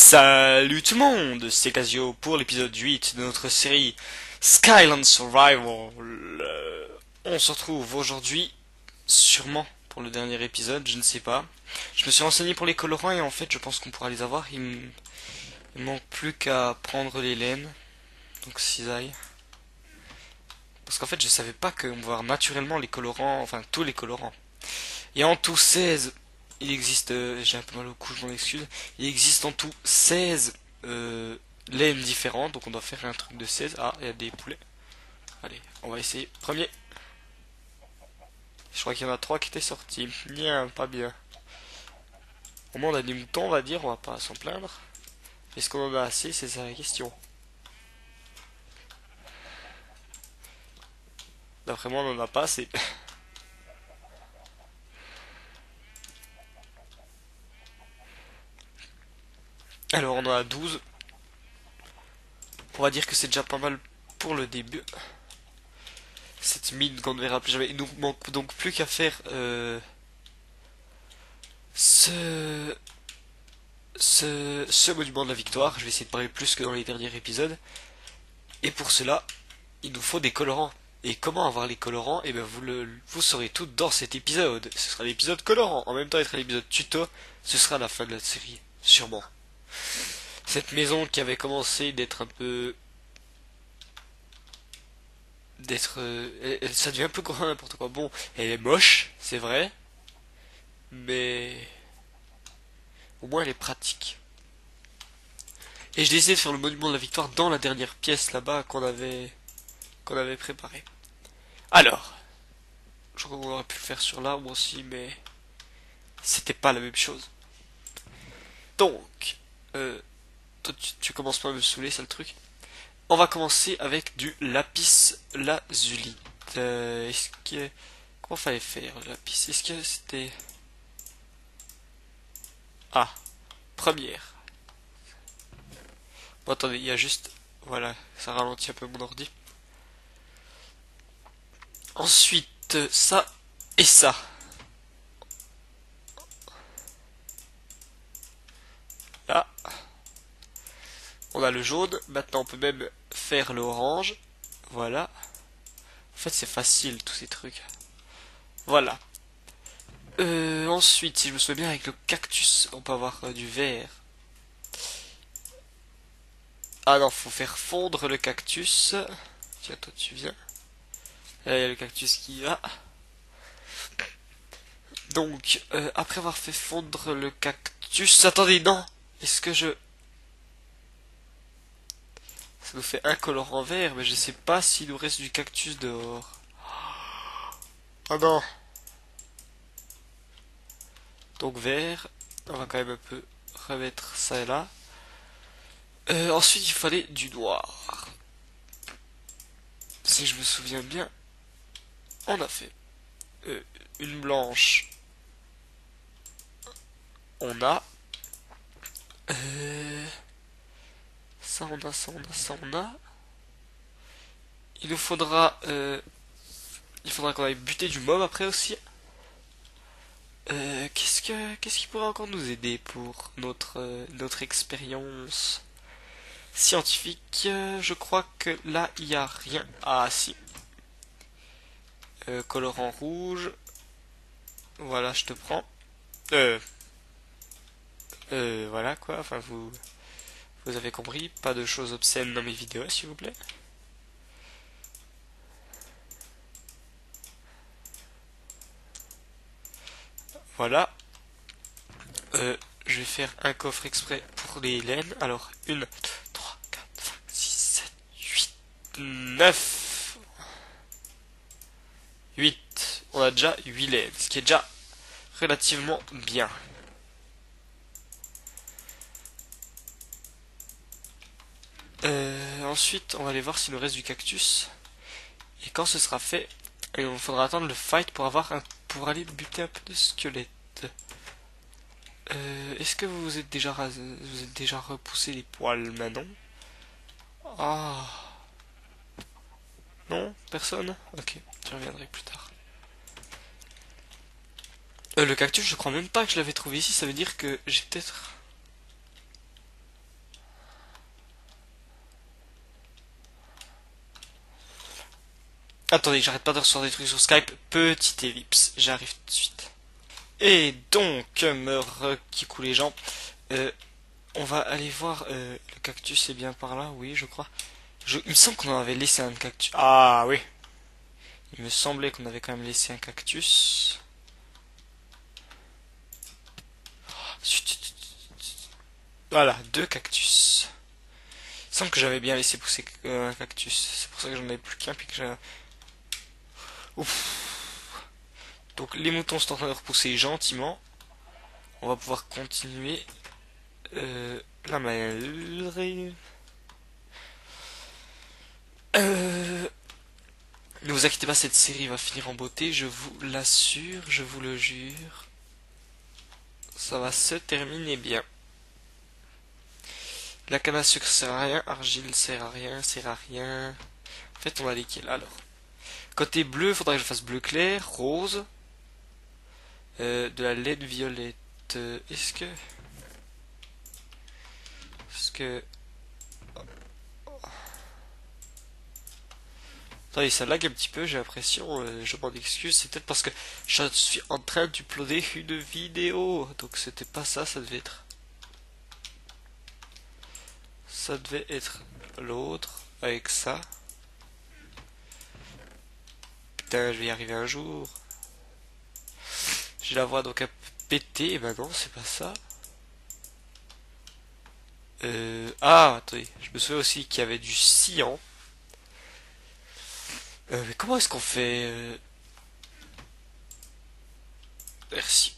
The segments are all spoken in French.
Salut tout le monde, c'est Casio pour l'épisode 8 de notre série Skyland Survival. On se retrouve aujourd'hui, sûrement pour le dernier épisode, je ne sais pas. Je me suis renseigné pour les colorants et en fait je pense qu'on pourra les avoir. Il manque plus qu'à prendre les laines, donc cisaille. Parce qu'en fait je savais pas qu'on pouvait avoir naturellement les colorants, enfin tous les colorants. Et en tout 16, il existe, j'ai un peu mal au cou, je m'en excuse, il existe en tout 16 laines différentes, donc on doit faire un truc de 16. Ah, il y a des poulets. Allez, on va essayer. Premier. Je crois qu'il y en a 3 qui étaient sortis. Bien, pas bien. Au moins on a des moutons, on va dire, on va pas s'en plaindre. Est-ce qu'on en a assez? C'est ça la question. D'après moi, on en a pas assez. Alors, on en a 12. On va dire que c'est déjà pas mal pour le début. Cette mine qu'on ne verra plus jamais. Il nous manque donc plus qu'à faire ce, ce monument de la victoire. Je vais essayer de parler plus que dans les derniers épisodes. Et pour cela, il nous faut des colorants. Et comment avoir les colorants? Et bien vous saurez tout dans cet épisode. Ce sera l'épisode colorant. En même temps, il sera l'épisode tuto. Ce sera la fin de la série, sûrement. Cette maison qui avait commencé d'être un peu ça devient un peu grand n'importe quoi. Bon, elle est moche, c'est vrai, mais au moins elle est pratique. Et j'ai décidé de faire le monument de la victoire dans la dernière pièce là-bas qu'on avait préparé. Alors, je crois qu'on aurait pu le faire sur l'arbre aussi, mais c'était pas la même chose. Donc, toi tu commences pas à me saouler, c'est le truc. On va commencer avec du lapis lazuli. Est-ce que comment fallait faire le lapis? Est-ce que c'était ah, première. Bon, attendez, il y a juste voilà, ça ralentit un peu mon ordi. Ensuite, ça et ça. Là, on a le jaune. Maintenant, on peut même faire l'orange. Voilà. En fait, c'est facile, tous ces trucs. Voilà. Ensuite, si je me souviens bien, avec le cactus, on peut avoir du vert. Ah non, faut faire fondre le cactus. Tiens, toi, tu viens. Là, il y a le cactus qui va. Donc, après avoir fait fondre le cactus... Attendez, non! Est-ce que je... Ça nous fait un colorant vert, mais je sais pas s'il nous reste du cactus dehors. Oh non! Donc vert. On va quand même un peu remettre ça et là. Ensuite, il fallait du noir. Si je me souviens bien, on a fait une blanche. On a... ça, on a, ça, on a, ça, on a. Il nous faudra... il faudra qu'on aille buter du mob après aussi. Qu'est-ce qui pourrait encore nous aider pour notre expérience scientifique? Je crois que là, il n'y a rien. Ah, si. Colorant rouge. Voilà, je te prends. Voilà quoi. Enfin, vous avez compris. Pas de choses obscènes dans mes vidéos, s'il vous plaît. Voilà. Je vais faire un coffre exprès pour les laines. Alors, 1, 2, 3, 4, 5, 6, 7, 8, 9, 8. On a déjà 8 laines, ce qui est déjà relativement bien. Ensuite, on va aller voir s'il nous reste du cactus. Et quand ce sera fait, il faudra attendre le fight pour aller buter un peu de squelettes. Est-ce que vous êtes déjà repoussé les poils maintenant? Ah, non, personne? Ok, je reviendrai plus tard. Le cactus, je crois même pas que je l'avais trouvé ici. Ça veut dire que j'ai peut-être... Attendez, j'arrête pas de recevoir des trucs sur Skype. Petite ellipse, j'arrive tout de suite. Et donc, me re-kikou les gens. Euh, on va aller voir. Le cactus est bien par là, oui, je crois. Il me semble qu'on en avait laissé un cactus. Ah oui. Il me semblait qu'on avait quand même laissé un cactus. Voilà, deux cactus. Il me semble que j'avais bien laissé pousser un cactus. C'est pour ça que j'en avais plus qu'un puis que j'ai. Ouf. Donc les moutons sont en train de repousser gentiment. On va pouvoir continuer. La maillerie. Ne vous inquiétez pas, cette série va finir en beauté, je vous l'assure, je vous le jure. Ça va se terminer bien. La canne à sucre sert à rien, argile sert à rien, sert à rien. En fait, on a lesquels alors? Côté bleu, faudrait que je fasse bleu clair, rose, de la laine violette. Est-ce que... Attendez, ça lag un petit peu, j'ai l'impression, je m'en excuse, c'est peut-être parce que je suis en train d'uploader une vidéo. Donc c'était pas ça, ça devait être... Ça devait être l'autre, avec ça. Putain, je vais y arriver un jour. J'ai la voix donc un peu pétée, et ben non, c'est pas ça. Ah, attendez, je me souviens aussi qu'il y avait du cyan. Mais comment est-ce qu'on fait Merci.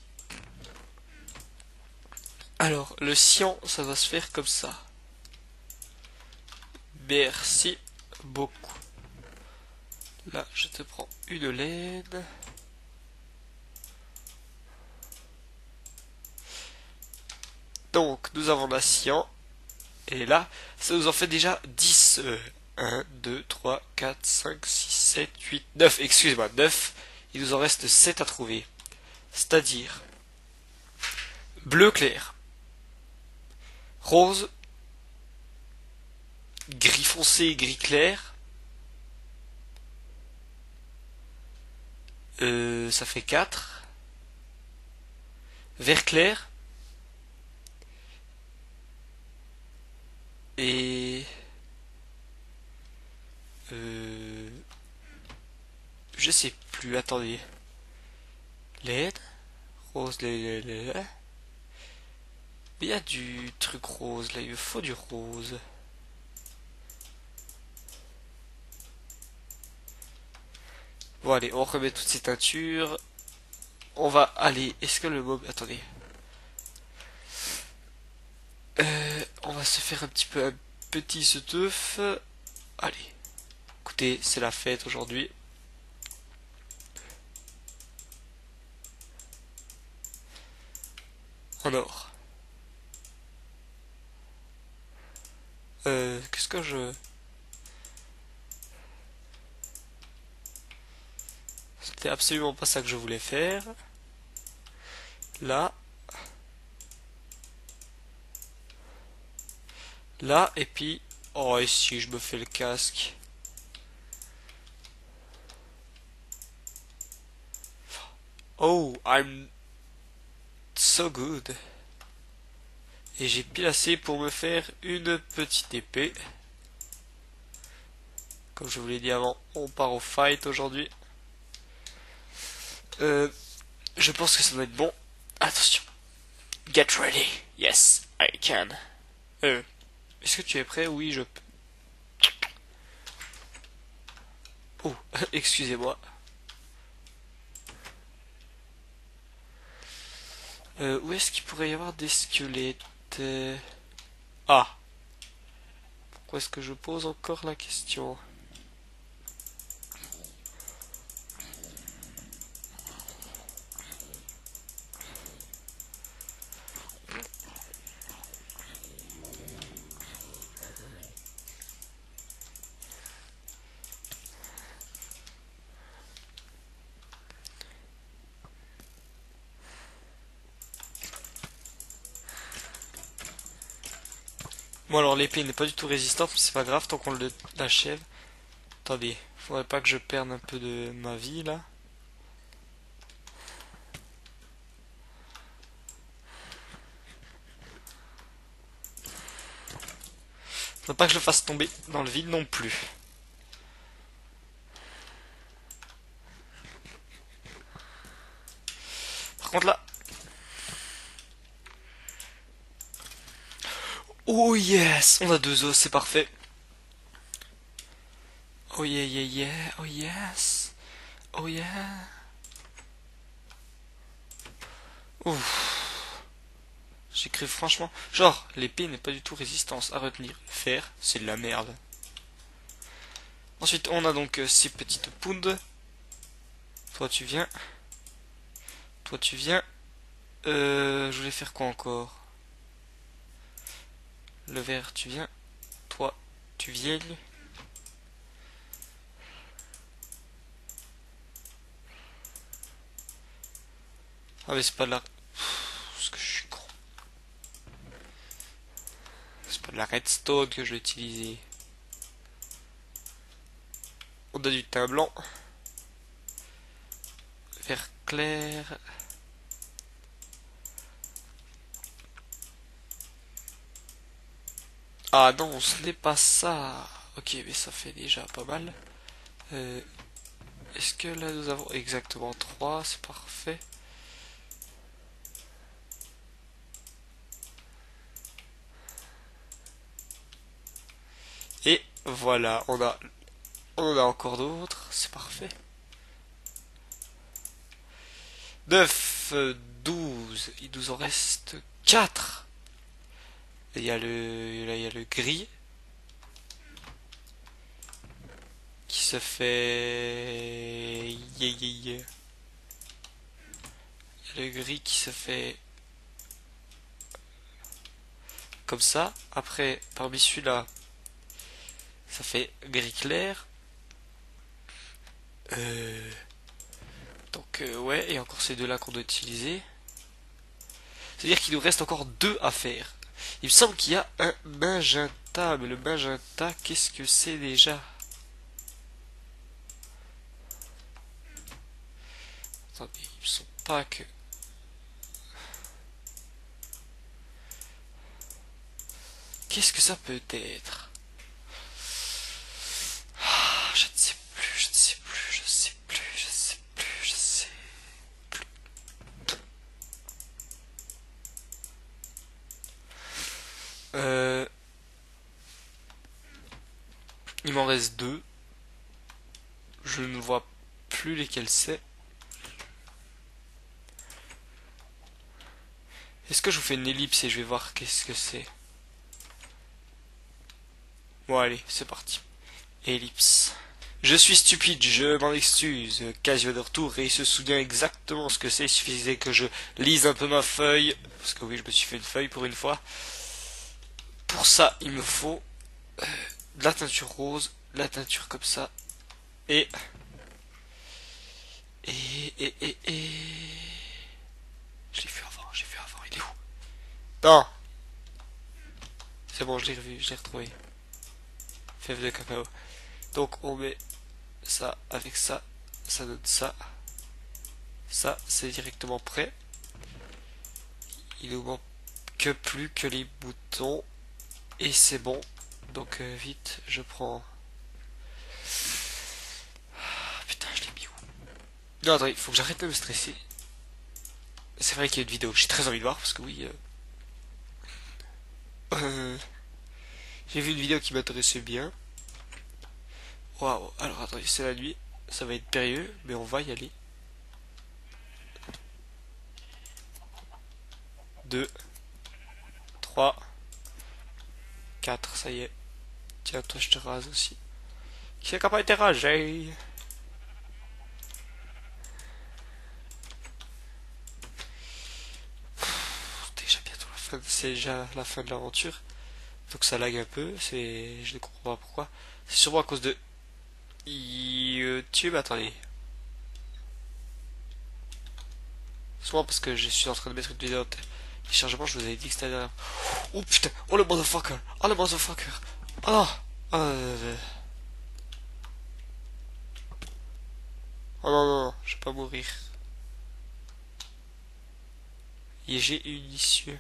Alors, le cyan, ça va se faire comme ça. Merci beaucoup. Là, je te prends une laine. Donc, nous avons la cyan. Et là, ça nous en fait déjà 10. 1, 2, 3, 4, 5, 6, 7, 8, 9. Excusez-moi, 9. Il nous en reste 7 à trouver. C'est-à-dire bleu clair, rose, gris foncé, gris clair. Ça fait 4. Vert clair. Et... je sais plus, attendez. LED. Rose, les. Il y a du truc rose, là, il me faut du rose. Bon, allez, on remet toutes ces teintures. On va aller... Est-ce que le mob... Attendez. On va se faire un petit peu un petit seteuf. Allez. Écoutez, c'est la fête aujourd'hui. En or. Qu'est-ce que je... C'était absolument pas ça que je voulais faire. Là. Là, et puis... Oh, et si je me fais le casque. Oh, I'm so good. Et j'ai pile assez pour me faire une petite épée. Comme je vous l'ai dit avant, on part au fight aujourd'hui. Je pense que ça doit être bon. Attention. Get ready. Yes, I can. Est-ce que tu es prêt? Oui, je peux. Oh, excusez-moi. Où est-ce qu'il pourrait y avoir des squelettes? Ah. Pourquoi est-ce que je pose encore la question? Bon alors l'épée n'est pas du tout résistante, mais c'est pas grave tant qu'on l'achève. Attendez, Faudrait pas que je perde un peu de ma vie là. Faudrait pas que je le fasse tomber dans le vide non plus. Par contre là... Oh yes! On a 2 os, c'est parfait. Oh yeah yeah yeah, oh yes. Oh yeah. Ouf. J'ai cru franchement... Genre, l'épée n'est pas du tout résistance à retenir. Fer, c'est de la merde. Ensuite, on a donc ces petites poudres. Toi, tu viens. Toi, tu viens. Je voulais faire quoi encore? Le vert, tu viens. Toi, tu viens. Ah mais c'est pas de la... Parce que je suis con. C'est pas de la redstone que je vais utiliser. On a du teint blanc. Vert clair. Ah non, ce n'est pas ça. Ok, mais ça fait déjà pas mal. Est-ce que là nous avons exactement 3? C'est parfait. Et voilà, on en a encore d'autres. C'est parfait. 9, 12. Il nous en reste 4. Il y a là, il y a le gris qui se fait. Yeah, yeah, yeah. Il y a le gris qui se fait comme ça. Après, parmi celui-là, ça fait gris clair. Donc, ouais, et encore ces deux-là qu'on doit utiliser. C'est-à-dire qu'il nous reste encore 2 à faire. Il me semble qu'il y a un magenta, mais le magenta, qu'est-ce que c'est déjà? Attendez, il me semble pas que... Qu'est-ce que ça peut être? Ah, je ne sais plus, je ne sais plus, je sais plus, je sais plus, je sais plus. Il m'en reste 2. Je ne vois plus lesquels c'est. Est-ce que je vous fais une ellipse et je vais voir qu'est-ce que c'est? Bon allez, c'est parti. Ellipse. Je suis stupide, je m'en excuse. Casio de retour et il se souvient exactement ce que c'est. Il suffisait que je lise un peu ma feuille. Parce que oui, je me suis fait une feuille pour une fois. Pour ça, il me faut de la teinture rose, de la teinture comme ça. Et... Et... Je l'ai vu avant, il est où? Non. C'est bon, je l'ai revu, je l'ai retrouvé. Fève de cacao. Donc on met ça avec ça, ça donne ça. Ça, c'est directement prêt. Il nous manque que plus que les boutons. Et c'est bon. Donc vite, je prends... Ah, putain, je l'ai mis où? Non, attends, il faut que j'arrête de me stresser. C'est vrai qu'il y a une vidéo que j'ai très envie de voir, parce que oui... j'ai vu une vidéo qui m'intéressait bien. Waouh, alors attendez, c'est la nuit. Ça va être périlleux, mais on va y aller. 2, 3, 4, ça y est. Tiens, toi je te rase aussi. Qui n'a pas été rasé? Déjà bientôt la fin, c'est déjà la fin de l'aventure. Donc ça lag un peu, je ne comprends pas pourquoi. C'est sûrement à cause de YouTube, attendez. Sûrement parce que je suis en train de mettre une vidéo de téléchargement, je vous avais dit que c'était derrière. Oh putain, oh le motherfucker, oh le motherfucker, oh, Oh non, non, non, je vais pas mourir. Et j'ai une issue.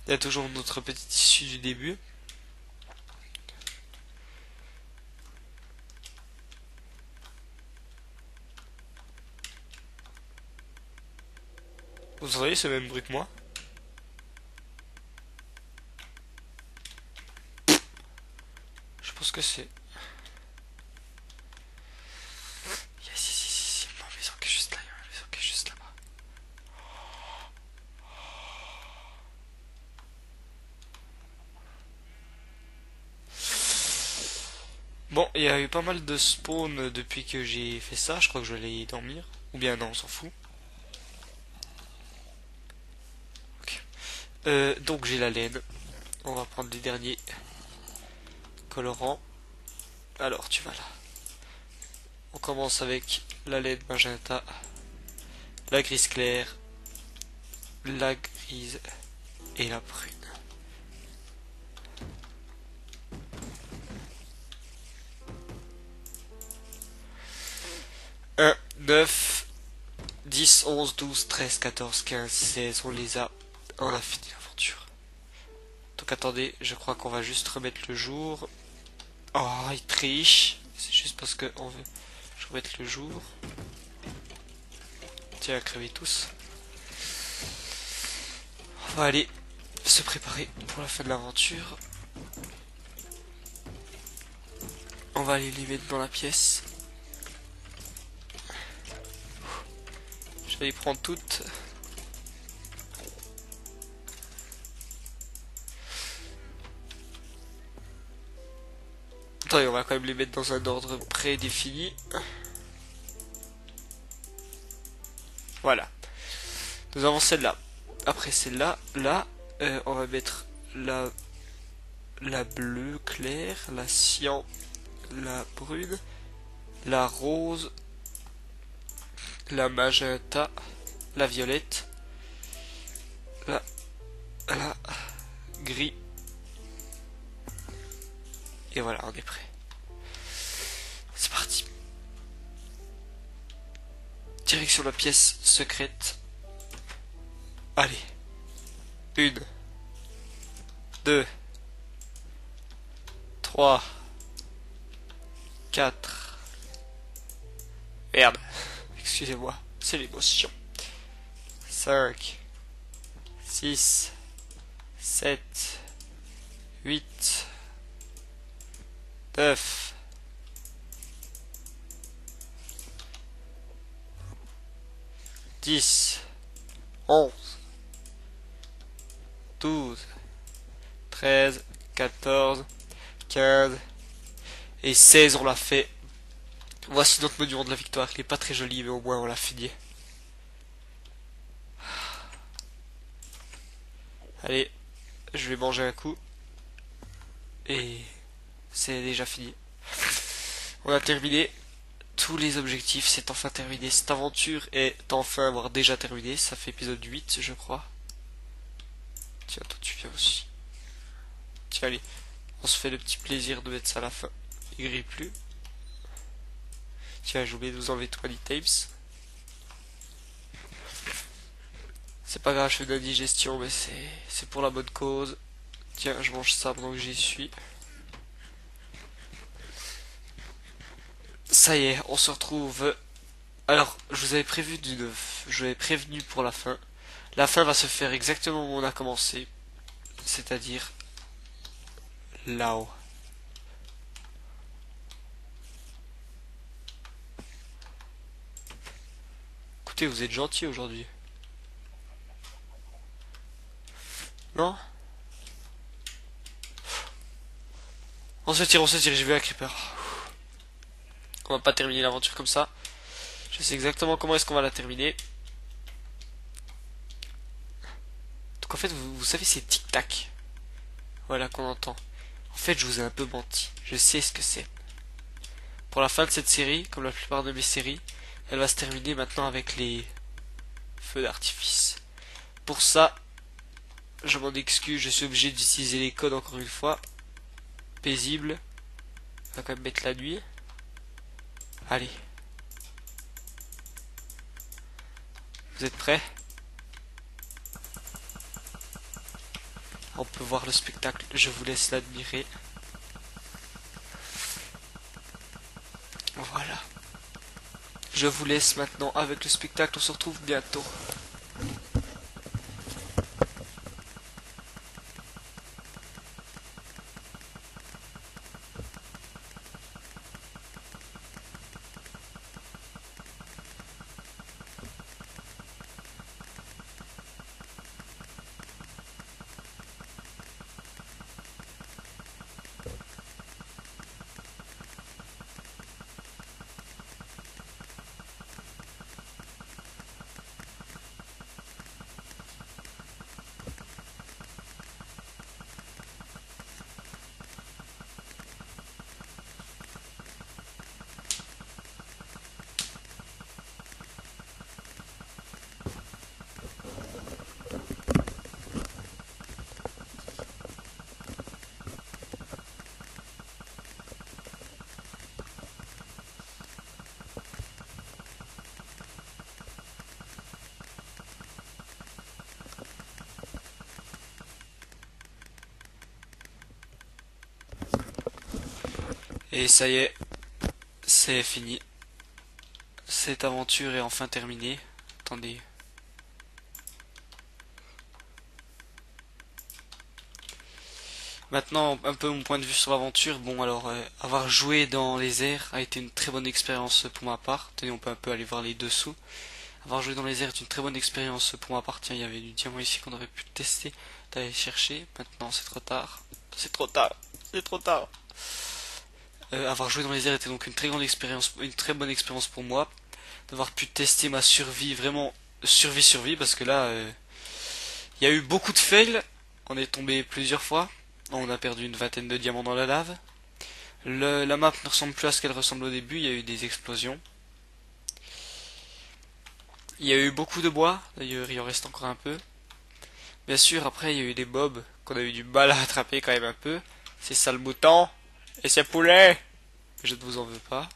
Il y a toujours notre petite issue du début. Vous entendez ce même bruit que moi? Je pense que c'est... Yes, yes, yes, yes. Il y a une maison qui est juste là, il y a une maison qui est juste là-bas. Bon, il y a eu pas mal de spawn depuis que j'ai fait ça. Je crois que je vais aller dormir. Ou bien non, on s'en fout. Ok. Donc j'ai la laine. On va prendre les derniers colorants. Alors, tu vas là. On commence avec la laine magenta, la grise claire, la grise et la brune. 1, 9, 10, 11, 12, 13, 14, 15, 16, on les a. On a fini l'aventure. Donc attendez, je crois qu'on va juste remettre le jour. Oh, il triche. C'est juste parce que on veut. Je remette le jour. Tiens, à crever tous. On va aller se préparer pour la fin de l'aventure. On va aller les mettre dans la pièce. Je vais les prendre toutes. Attendez, on va quand même les mettre dans un ordre prédéfini. Voilà. Nous avons celle-là. Après celle-là, là, on va mettre la bleue claire, la cyan, la brune, la rose, la magenta, la violette, la gris. Et voilà, on est prêt. C'est parti. Direction la pièce secrète. Allez. 1, 2, 3, 4. Merde. Excusez-moi, c'est l'émotion. 5, 6, 7, 8, 9, 10, 11, 12, 13, 14, 15 et 16, on l'a fait. Voici notre monument de la victoire. Il est pas très joli, mais au moins on l'a fini. Allez, je vais manger un coup. Et c'est déjà fini. On a terminé tous les objectifs, c'est enfin terminé. Cette aventure est enfin, voire déjà terminée. Ça fait épisode 8, je crois. Tiens, toi tu viens aussi. Tiens, allez, on se fait le petit plaisir de mettre ça à la fin. Il grille plus. Tiens, j'ai oublié de vous enlever tout tapes. C'est pas grave, je fais de la digestion, mais c'est pour la bonne cause. Tiens, je mange ça pendant que j'y suis. Ça y est, on se retrouve. Alors, je vous avais prévenu pour la fin. La fin va se faire exactement où on a commencé, c'est-à-dire là-haut. Écoutez, vous êtes gentil aujourd'hui. Non? On se tire, j'ai vu un creeper. On va pas terminer l'aventure comme ça. Je sais exactement comment est-ce qu'on va la terminer. Donc en fait, vous savez, c'est tic-tac. Voilà qu'on entend. En fait, je vous ai un peu menti. Je sais ce que c'est. Pour la fin de cette série, comme la plupart de mes séries, elle va se terminer maintenant avec les feux d'artifice. Pour ça, je m'en excuse, je suis obligé d'utiliser les codes encore une fois. Paisible. On va quand même mettre la nuit. Allez. Vous êtes prêts? On peut voir le spectacle. Je vous laisse l'admirer. Voilà. Je vous laisse maintenant avec le spectacle. On se retrouve bientôt. Et ça y est, c'est fini. Cette aventure est enfin terminée. Attendez. Maintenant, un peu mon point de vue sur l'aventure. Bon, alors, avoir joué dans les airs a été une très bonne expérience pour ma part. Tenez, on peut un peu aller voir les dessous. Avoir joué dans les airs est une très bonne expérience pour ma part. Tiens, il y avait du diamant ici qu'on aurait pu tester, d'aller chercher. Maintenant, c'est trop tard. C'est trop tard. C'est trop tard. Avoir joué dans les airs était donc une très grande expérience, une très bonne expérience pour moi. D'avoir pu tester ma survie, vraiment survie, parce que là, il y a eu beaucoup de fails. On est tombé plusieurs fois. On a perdu une vingtaine de diamants dans la lave. La map ne ressemble plus à ce qu'elle ressemble au début. Il y a eu des explosions. Il y a eu beaucoup de bois. D'ailleurs, il en reste encore un peu. Bien sûr, après, il y a eu des mobs qu'on a eu du mal à attraper quand même un peu. Ces sales moutons. Et ces poulets. Je ne vous en veux pas.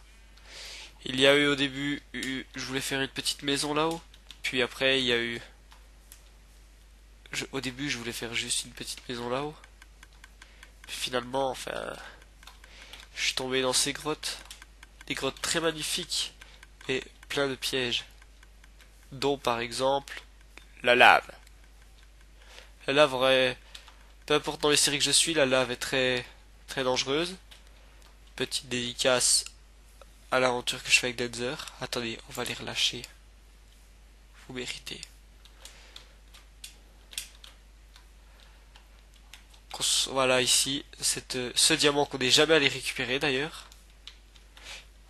Il y a eu au début, je voulais faire une petite maison là-haut. Puis après, il y a eu... au début, je voulais faire juste une petite maison là-haut. Puis finalement, enfin... je suis tombé dans ces grottes. Des grottes très magnifiques. Et plein de pièges. Dont par exemple, la lave. La lave aurait... peu importe dans les séries que je suis, la lave est très... très dangereuse. Petite dédicace à l'aventure que je fais avec Denzer. Attendez, on va les relâcher. Vous méritez. Voilà ici, ce diamant qu'on n'est jamais allé récupérer d'ailleurs.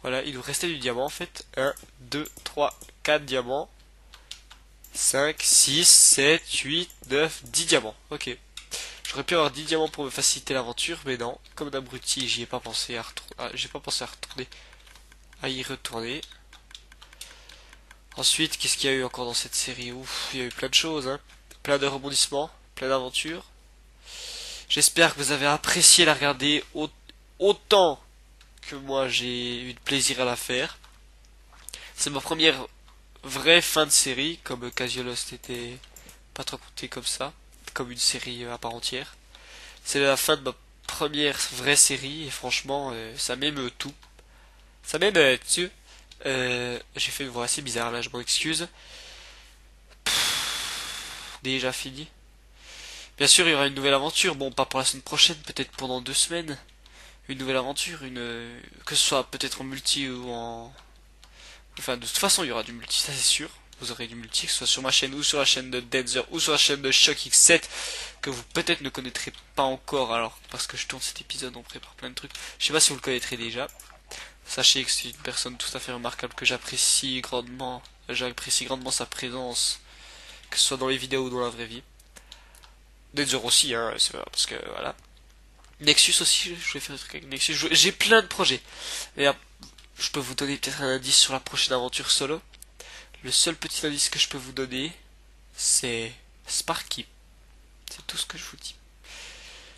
Voilà, il nous restait du diamant en fait. 1, 2, 3, 4 diamants. 5, 6, 7, 8, 9, 10 diamants. Ok. J'aurais pu avoir 10 diamants pour me faciliter l'aventure, mais non. Comme d'abruti, j'y ai pas pensé à j'ai pas pensé à retourner. À y retourner. Ensuite, qu'est-ce qu'il y a eu encore dans cette série? Ouf, il y a eu plein de choses, hein. Plein de rebondissements, plein d'aventures. J'espère que vous avez apprécié la regarder autant que moi j'ai eu de plaisir à la faire. C'est ma première vraie fin de série, comme Casio Lost était pas trop compté comme ça, comme une série à part entière. C'est la fin de ma première vraie série et franchement ça m'émeut tout. Ça m'émeut dessus. J'ai fait une voix assez bizarre là, je m'en excuse. Déjà fini. Bien sûr, il y aura une nouvelle aventure. Bon, pas pour la semaine prochaine, peut-être pendant 2 semaines. Une nouvelle aventure, que ce soit peut-être en multi ou en... Enfin, de toute façon, il y aura du multi, ça c'est sûr. Vous aurez du multi, que ce soit sur ma chaîne ou sur la chaîne de Denzer ou sur la chaîne de Shock X7, que vous peut-être ne connaîtrez pas encore, alors, parce que je tourne cet épisode, on prépare plein de trucs. Je sais pas si vous le connaîtrez déjà. Sachez que c'est une personne tout à fait remarquable que j'apprécie grandement. J'apprécie grandement sa présence, que ce soit dans les vidéos ou dans la vraie vie. Denzer aussi, hein, c'est vrai, parce que voilà. Nexus aussi, je vais faire des trucs avec Nexus. J'ai plein de projets. Et je peux vous donner peut-être un indice sur la prochaine aventure solo. Le seul petit indice que je peux vous donner, c'est Sparky. C'est tout ce que je vous dis.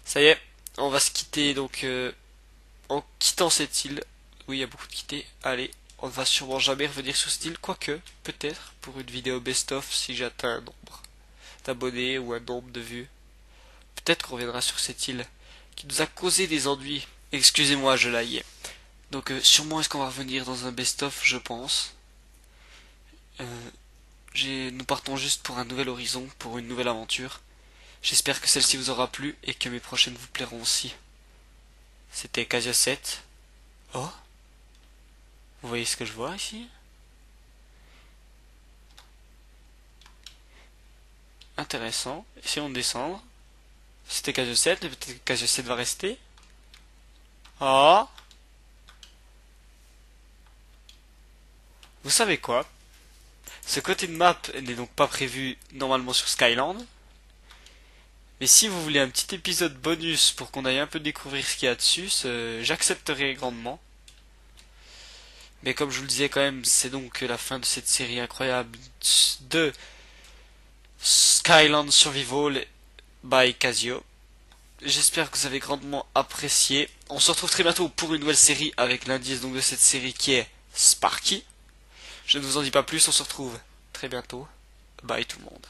Ça y est, on va se quitter donc en quittant cette île. Oui, il y a beaucoup de quitter. Allez, on ne va sûrement jamais revenir sur cette île, quoique, peut-être, pour une vidéo best-of si j'atteins un nombre d'abonnés ou un nombre de vues. Peut-être qu'on reviendra sur cette île qui nous a causé des ennuis. Excusez-moi, je l'aille. Donc sûrement est-ce qu'on va revenir dans un best-of, je pense. Nous partons juste pour un nouvel horizon, pour une nouvelle aventure. J'espère que celle-ci vous aura plu et que mes prochaines vous plairont aussi. C'était Casio 7. Oh, vous voyez ce que je vois ici? Intéressant. Essayons de descendre. C'était Casio 7, mais peut-être que Casio 7 va rester. Oh, vous savez quoi? Ce côté de map n'est donc pas prévu normalement sur Skyland. Mais si vous voulez un petit épisode bonus pour qu'on aille un peu découvrir ce qu'il y a dessus, j'accepterai grandement. Mais comme je vous le disais quand même, c'est donc la fin de cette série incroyable de Skyland Survival by Casio. J'espère que vous avez grandement apprécié. On se retrouve très bientôt pour une nouvelle série avec l'indice donc de cette série qui est Sparky. Je ne vous en dis pas plus, on se retrouve très bientôt. Bye tout le monde.